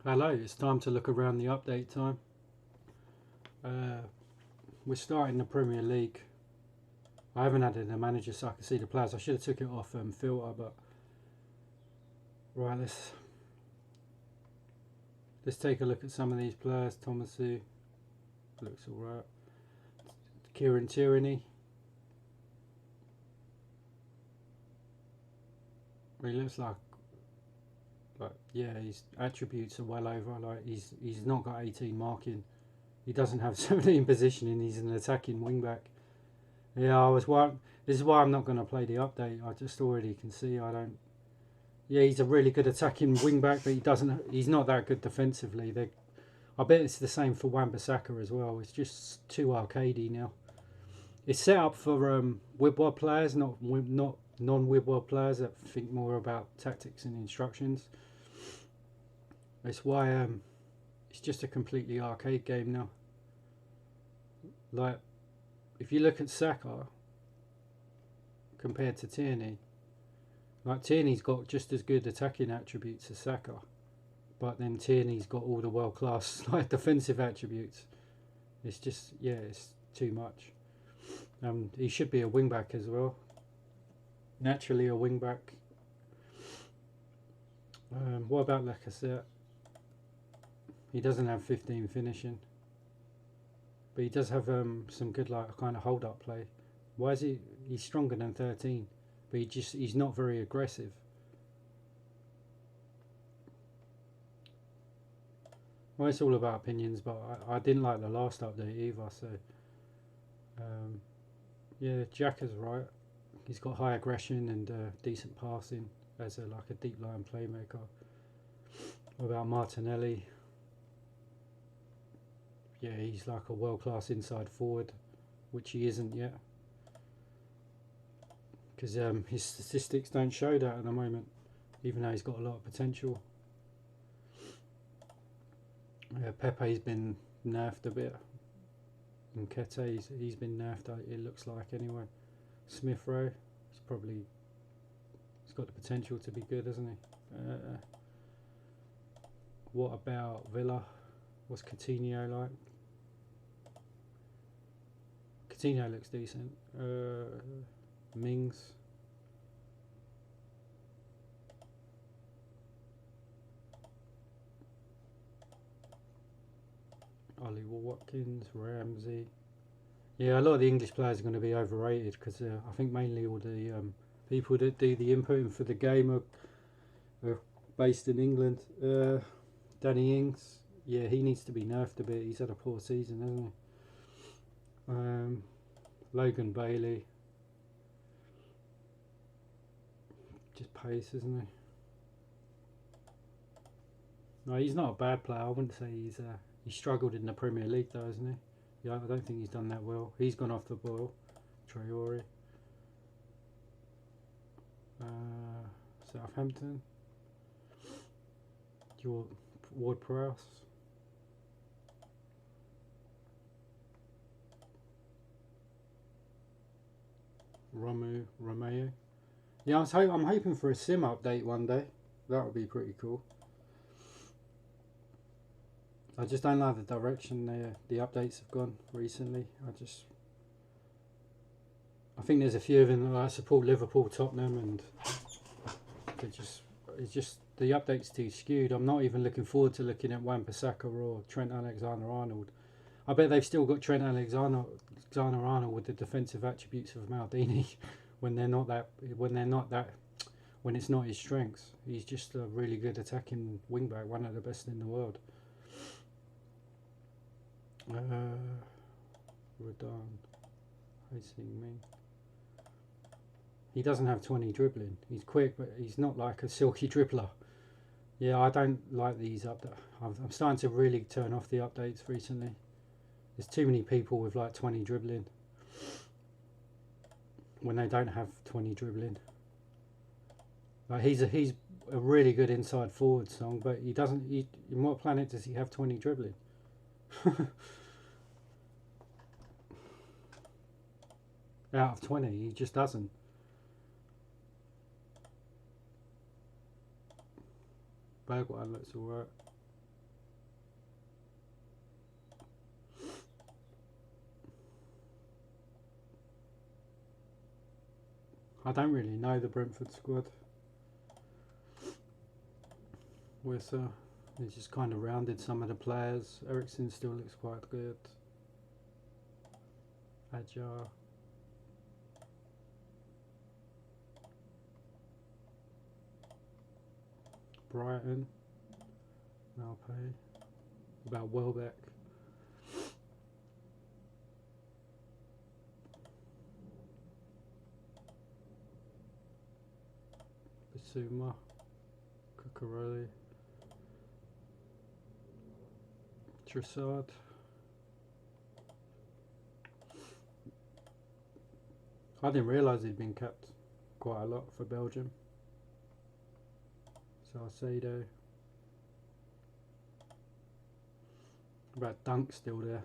Hello, it's time to look around the update time. We're starting the Premier League. I haven't added a manager so I can see the players. I should have took it off filter, but right, let's take a look at some of these players. Thomasu looks alright. Kieran Tierney. He looks like yeah, his attributes are well over. Like he's not got 18 marking. He doesn't have 17 positioning. He's an attacking wing back. Yeah, I was worried. This is why I'm not going to play the update. I just already can see I don't. Yeah, he's a really good attacking wing back, but he doesn't. He's not that good defensively. I bet it's the same for Wan-Bissaka as well. It's just too arcadey now. It's set up for Wibwob players, not non-Wibwob players that think more about tactics and instructions. That's why it's just a completely arcade game now. Like, if you look at Saka compared to Tierney, like Tierney's got just as good attacking attributes as Saka, but then Tierney's got all the world-class like defensive attributes. It's just, yeah, it's too much. He should be a wing-back as well. Naturally a wing-back. What about Lacazette? He doesn't have 15 finishing, but he does have some good like kind of hold-up play. Why is he? He's stronger than 13, but he's not very aggressive. Well, it's all about opinions, but I didn't like the last update either. So yeah, Xhaka's right. He's got high aggression and decent passing as like a deep line playmaker. What about Martinelli? Yeah, he's like a world-class inside forward, which he isn't yet, because his statistics don't show that at the moment, even though he's got a lot of potential. Pepe's been nerfed a bit, and Kete, he's been nerfed, it looks like anyway. Smith Rowe, he's got the potential to be good, hasn't he? What about Villa? What's Coutinho like? Coutinho looks decent. Mings. Ollie Watkins, Ramsey. Yeah, a lot of the English players are going to be overrated because I think mainly all the people that do the inputting for the game are based in England. Danny Ings, yeah, he needs to be nerfed a bit. He's had a poor season, hasn't he? Logan Bailey, just pace, isn't he? No, he's not a bad player. I wouldn't say he struggled in the Premier League though, hasn't he? Yeah, I don't think he's done that well. He's gone off the boil. Traore. Southampton. Ward-Prowse. Romeo. Yeah, I'm hoping for a sim update one day. That would be pretty cool. I just don't like the direction the updates have gone recently. I think there's a few of them that I support Liverpool, Tottenham, and it's just the update's too skewed. I'm not even looking forward to looking at Wan-Bissaka or Trent Alexander-Arnold. I bet they've still got Trent Alexander-Arnold with the defensive attributes of Maldini when it's not his strengths. He's just a really good attacking wingback, one of the best in the world. Rodon, facing me. He doesn't have 20 dribbling. He's quick, but he's not like a silky dribbler. Yeah, I don't like these updates. I'm starting to really turn off the updates recently. There's too many people with like 20 dribbling when they don't have 20 dribbling. Like he's a really good inside forward song, but he doesn't. In what planet does he have 20 dribbling? Out of 20, he just doesn't. Bergwijn looks alright. I don't really know the Brentford squad. With they just kind of rounded some of the players. Ericsson still looks quite good. Ajar. Brighton. Malpay. About Welbeck. Basuma. Cucurelli. Trossard. I didn't realise he'd been kept quite a lot for Belgium. Salcedo. About Dunk still there.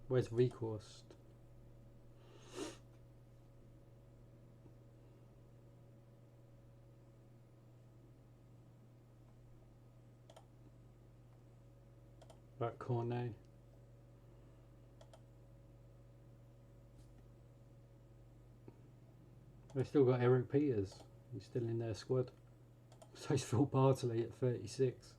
Where's Weghorst? About Cornet. They've still got Eric Peters. He's still in their squad. So is Phil Bartley at 36.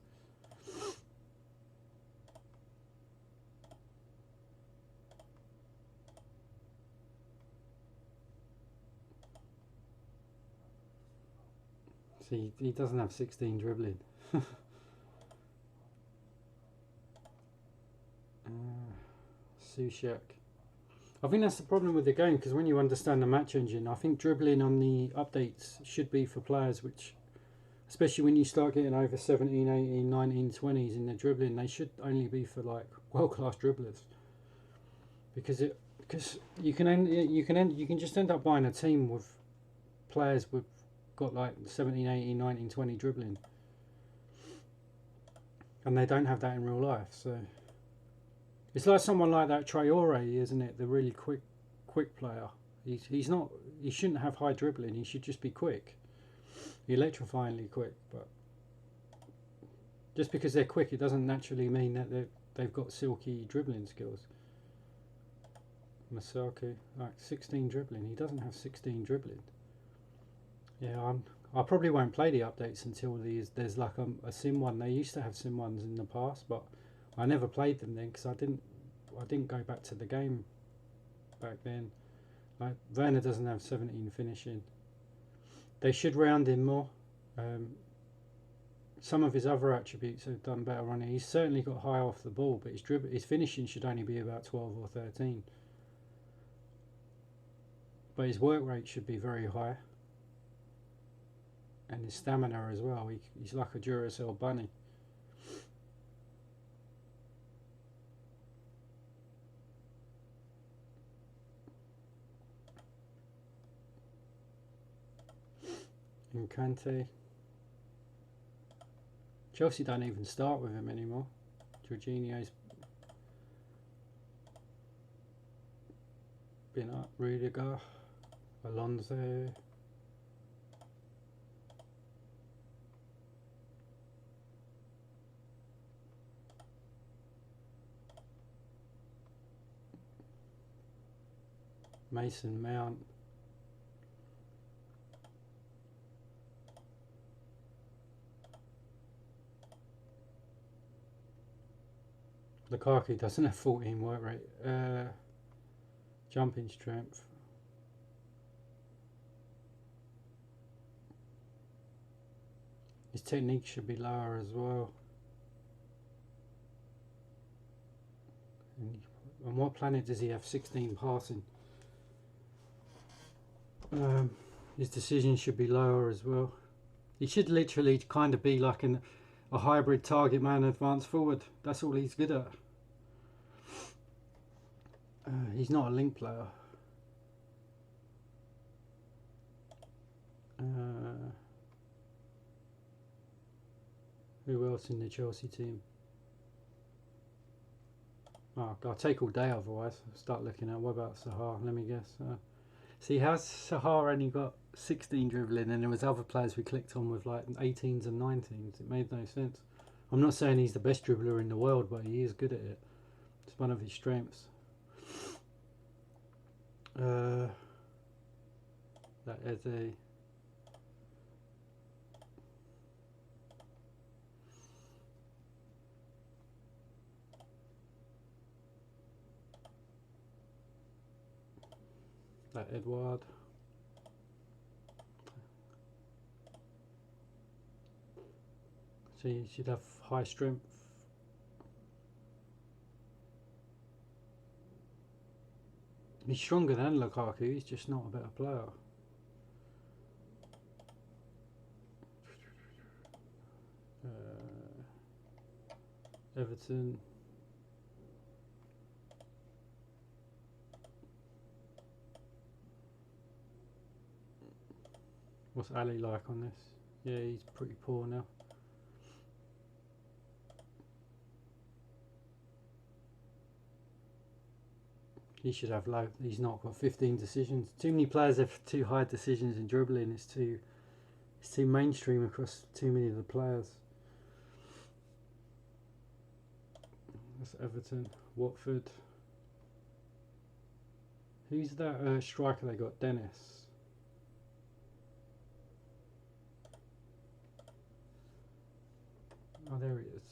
See, he doesn't have 16 dribbling. Sushak. I think that's the problem with the game, because when you understand the match engine, I think dribbling on the updates should be for players which, especially when you start getting over 17, 18, 19, 20s in the dribbling, they should only be for like world-class dribblers. Because you can just end up buying a team with players with got like 17, 18, 19, 20 dribbling, and they don't have that in real life. So it's like someone like that Traore, isn't it? The really quick player. He's not. He shouldn't have high dribbling. He should just be quick, electrifyingly quick. But just because they're quick, it doesn't naturally mean that they've got silky dribbling skills. Masaki, like 16 dribbling. He doesn't have 16 dribbling. Yeah, I probably won't play the updates until there's like a sim one. They used to have sim ones in the past, but I never played them then because I didn't go back to the game back then. Like Werner doesn't have 17 finishing. They should round him more. Some of his other attributes have done better on it. He's certainly got high off the ball, but his finishing should only be about 12 or 13. But his work rate should be very high. And his stamina as well. He's like a Duracell bunny. And Kante. Chelsea don't even start with him anymore. Jorginho's been up. Rudiger. Alonso. Mason Mount. Lukaku doesn't have 14 work rate. Jumping strength. His technique should be lower as well. And on what planet does he have 16 passing? His decision should be lower as well. He should literally kind of be like a hybrid target man advanced forward. That's all he's good at. He's not a link player. Who else in the Chelsea team? Oh, I'll take all day otherwise. I'll start looking at, what about Sahar? Let me guess. See, how's Sahar only got 16 dribbling and there was other players we clicked on with like 18s and 19s? It made no sense. I'm not saying he's the best dribbler in the world, but he is good at it. It's one of his strengths. That is a that Edward. So you should have high strength. He's stronger than Lukaku, he's just not a better player. Everton. What's Ali like on this? Yeah, he's pretty poor now. He should have low. He's not got 15 decisions. Too many players have too high decisions in dribbling. It's too mainstream across too many of the players. That's Everton. Watford. Who's that striker they got? Dennis. Oh, there he is.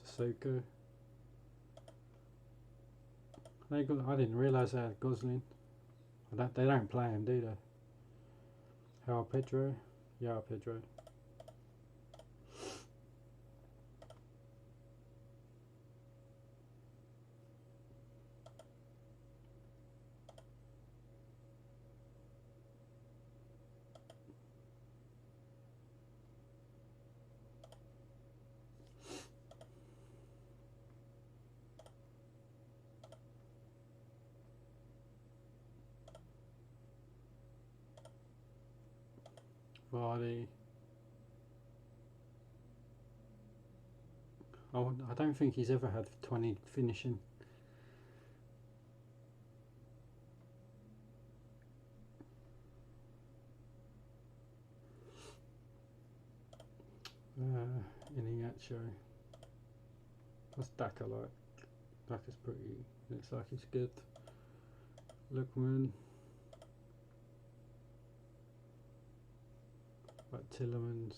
Sissoko. I didn't realise they had Gosling. They don't play him, do they? How Pedro? Yeah, Pedro. Vardy. Oh, I don't think he's ever had 20 finishing. Iniacho. What's Daka like? Daka's pretty. Looks like he's good. Lookman. Like Tillemans.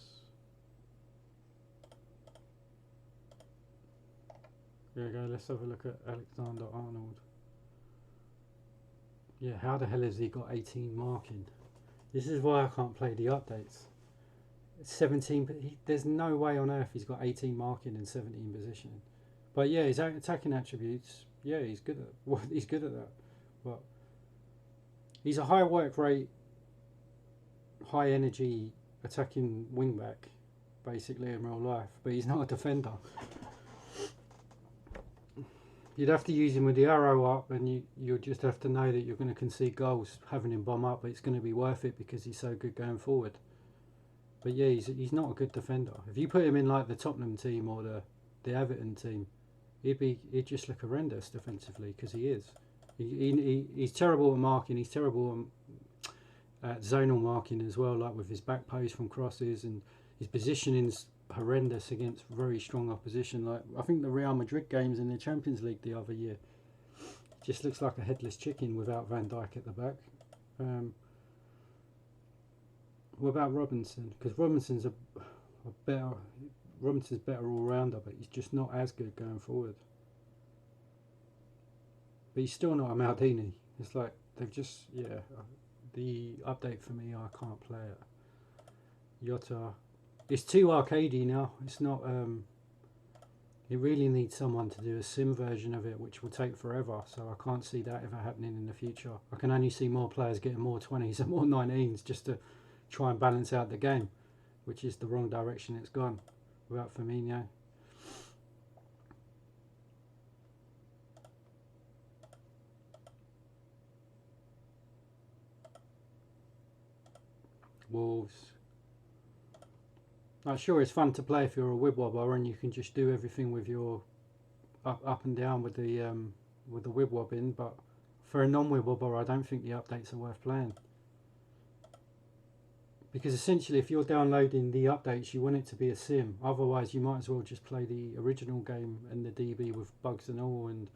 There we go, let's have a look at Alexander Arnold. Yeah, how the hell has he got 18 marking? This is why I can't play the updates. 17, but there's no way on earth he's got 18 marking and 17 positioning. But yeah, his attacking attributes, yeah, he's good at he's good at that. But he's a high work rate, high energy attacking wing back, basically in real life. But he's not a defender. You'd have to use him with the arrow up, and you'll just have to know that you're going to concede goals having him bomb up, but it's going to be worth it because he's so good going forward. But yeah, he's not a good defender. If you put him in like the Tottenham team or the Everton team, he'd just look horrendous defensively, because he is. He's terrible at marking. He's terrible at zonal marking as well, like with his back post from crosses, and his positioning's horrendous against very strong opposition. Like I think the Real Madrid games in the Champions League the other year, just looks like a headless chicken without Van Dijk at the back. What about Robinson? Because Robinson's better all rounder, but he's just not as good going forward. But he's still not a Maldini. It's like they've just, yeah. The update for me, I can't play it. Jota. It's too arcadey now. It's not. It really needs someone to do a sim version of it, which will take forever. So I can't see that ever happening in the future. I can only see more players getting more 20s and more 19s just to try and balance out the game, which is the wrong direction it's gone without Firmino. Wolves. Like, sure, it's fun to play if you're a wobber and you can just do everything with your up and down with the wobbing, but for a non-wobber, I don't think the updates are worth playing. Because essentially, if you're downloading the updates, you want it to be a sim. Otherwise, you might as well just play the original game and the DB with bugs and all, and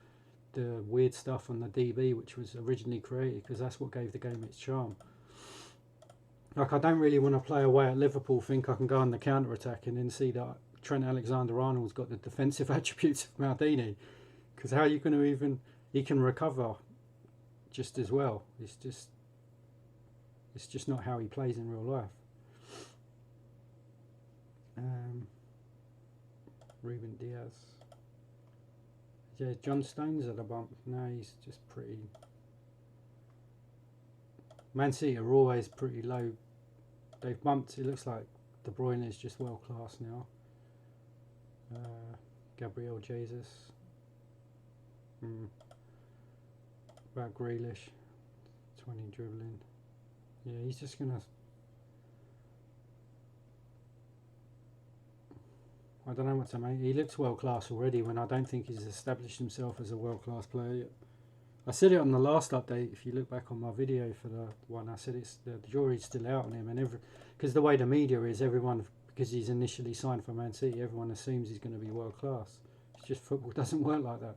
the weird stuff on the DB, which was originally created, because that's what gave the game its charm. Like, I don't really want to play away at Liverpool, think I can go on the counter attack, and then see that Trent Alexander-Arnold's got the defensive attributes of Maldini. Because how are you going to even? He can recover just as well. It's just not how he plays in real life. Ruben Diaz. Yeah, John Stones at a bump. No, he's just pretty. Man City are always pretty low. They've bumped. It looks like De Bruyne is just world class now. Gabriel Jesus. About Grealish. 20 dribbling. Yeah, he's just gonna. I don't know what to make. He looks world class already when I don't think he's established himself as a world class player yet. I said it on the last update. If you look back on my video for the one, I said it's the jury's still out on him, and because the way the media is, everyone, because he's initially signed for Man City, everyone assumes he's going to be world class. It's just football doesn't work like that.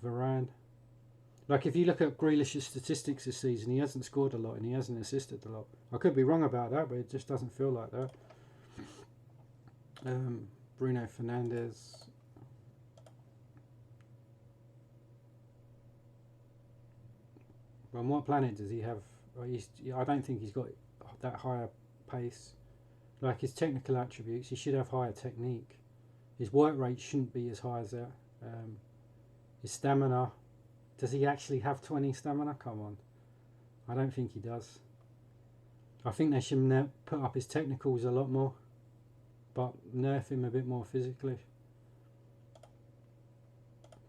Varane. Like, if you look at Grealish's statistics this season, he hasn't scored a lot and he hasn't assisted a lot. I could be wrong about that, but it just doesn't feel like that. Bruno Fernandez. On what planet does he have? I don't think he's got that higher pace. Like, his technical attributes, he should have higher technique. His work rate shouldn't be as high as that. His stamina. Does he actually have 20 stamina? Come on. I don't think he does. I think they should put up his technicals a lot more, but nerf him a bit more physically.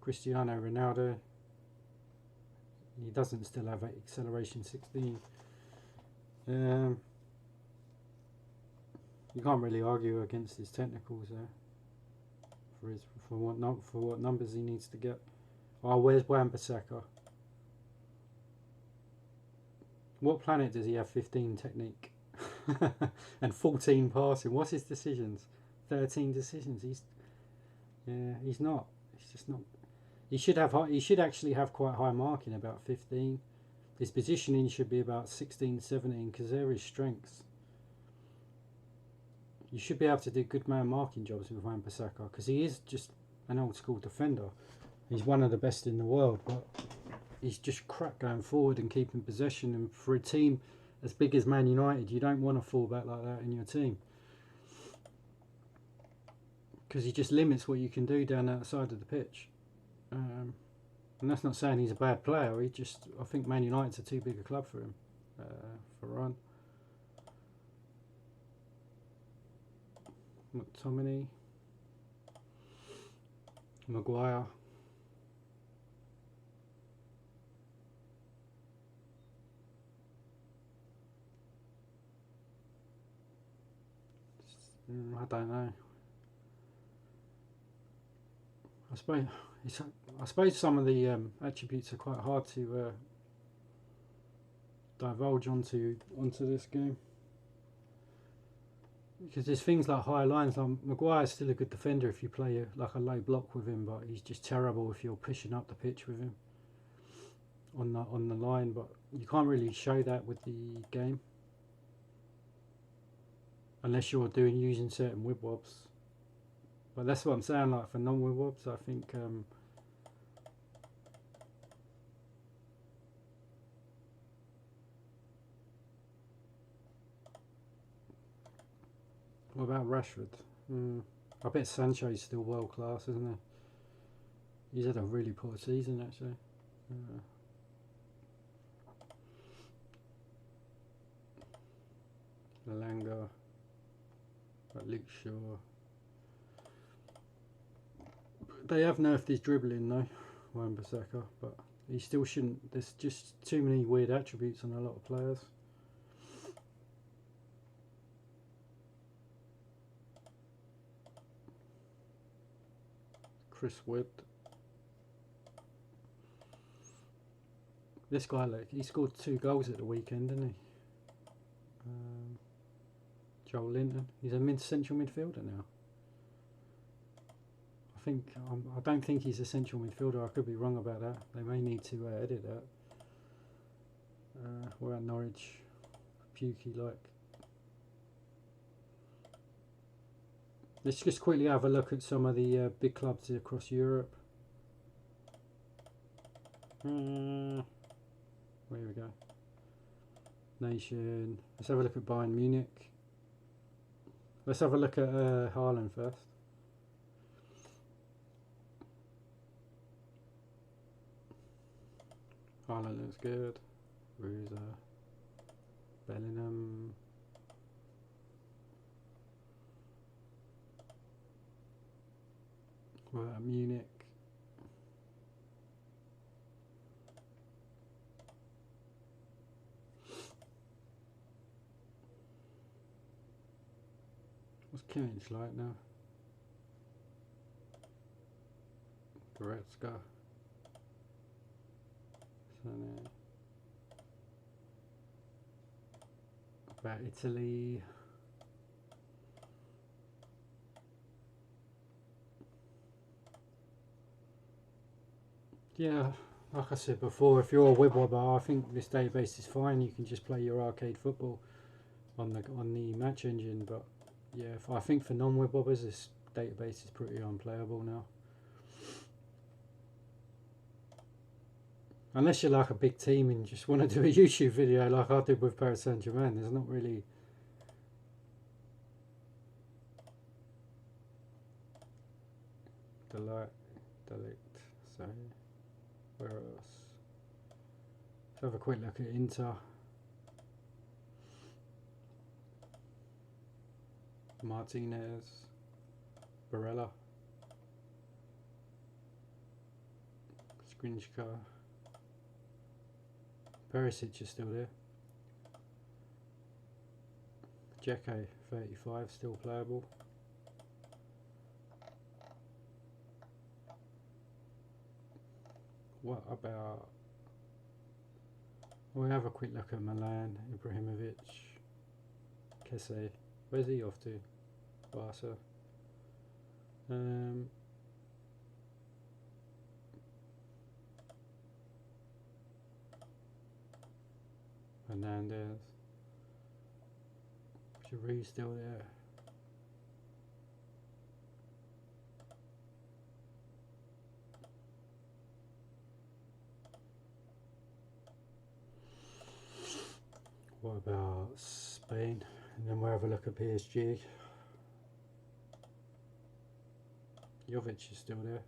Cristiano Ronaldo. He doesn't still have acceleration 16. You can't really argue against his technicals there. For what numbers he needs to get. Oh, where's Wan-Bissaka? What planet does he have 15 technique and 14 passing? What's his decisions? 13 decisions. He's not. He's just not. He should have. He should actually have quite high marking, about 15. His positioning should be about 16, 17, because they're his strengths. You should be able to do good man marking jobs with Wan-Bissaka, because he is just an old school defender. He's one of the best in the world, but he's just crap going forward and keeping possession. And for a team as big as Man United, you don't want to fall back like that in your team, because he just limits what you can do down that side of the pitch. And that's not saying he's a bad player. I think Man United's a too big a club for him. For Ron. McTominay. Mcguire. I don't know. I suppose some of the attributes are quite hard to divulge onto this game, because there's things like high lines. Like, Mcguire's still a good defender if you play like a low block with him, but he's just terrible if you're pushing up the pitch with him on the line. But you can't really show that with the game, unless you're using certain whip wobs. But that's what I'm saying, like for non-whip wobs, I think what about Rashford? I bet Sancho's still world class, isn't he? He's had a really poor season actually. Lalanga, Luke Shaw. They have nerfed his dribbling though, Wan-Bissaka, but he still shouldn't. There's just too many weird attributes on a lot of players. Chris Wood. This guy, look, he scored 2 goals at the weekend, didn't he? Joel Linton. He's a central midfielder now. I don't think he's a central midfielder. I could be wrong about that. They may need to edit that. We're at Norwich. Pukey like. Let's just quickly have a look at some of the big clubs across Europe. There we go. Nation. Let's have a look at Bayern Munich. Let's have a look at Haaland first. Haaland looks good. Ruza. Bellingham. We're at Munich. What's Kimmich like now? Goretzka. Sané. About Italy. Yeah, like I said before, if you're a wobber, I think this database is fine. You can just play your arcade football on the match engine, but yeah, I think for non-wobblers this database is pretty unplayable now. Unless you're like a big team and just want to do a YouTube video like I did with Paris Saint-Germain, there's not really... Delete, so where else? Let's have a quick look at Inter. Martinez, Barella, Skrinjka, Perisic is still there. Dzeko, 35, still playable. What about... We'll have a quick look at Milan, Ibrahimovic, Kesse. Where's he off to? Barca. Fernandez. Giroud still there. What about Spain? And then we'll have a look at PSG. Jovic is still there.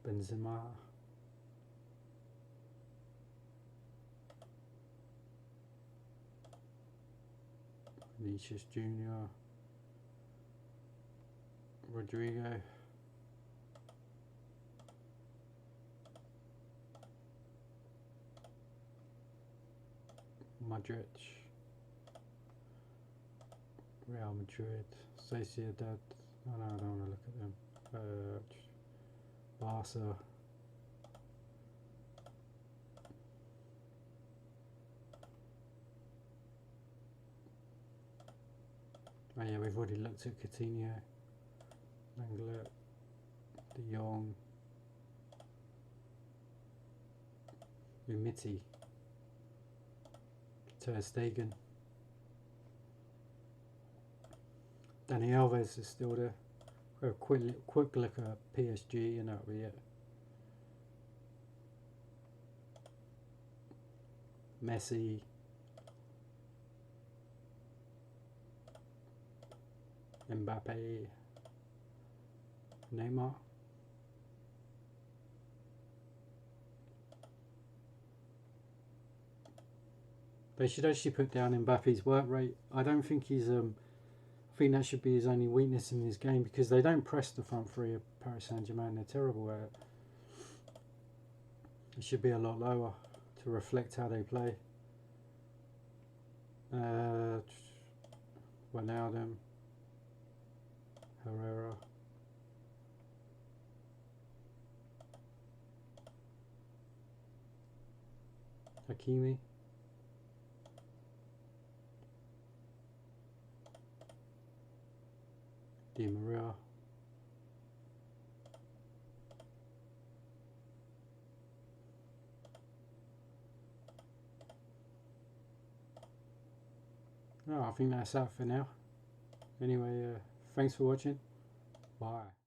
Benzema. Vinicius Jr. Rodrigo. Madrid. Real Madrid. Sociedad. Oh no, I don't want to look at them. Barca. Oh yeah, we've already looked at Coutinho, Langlet, De Jong, Umtiti, Ter Stegen, Dani Alves is still there. We'll have a quick look at PSG and that'll be it. Messi, Mbappe, Neymar. They should actually put down Mbappe's work rate. I don't think he's I think that should be his only weakness in this game, because they don't press the front three of Paris Saint-Germain. They're terrible at it. It should be a lot lower to reflect how they play. Ronaldo, Herrera, Hakimi, Di Maria. Oh, I think that's that for now. Anyway, thanks for watching. Bye.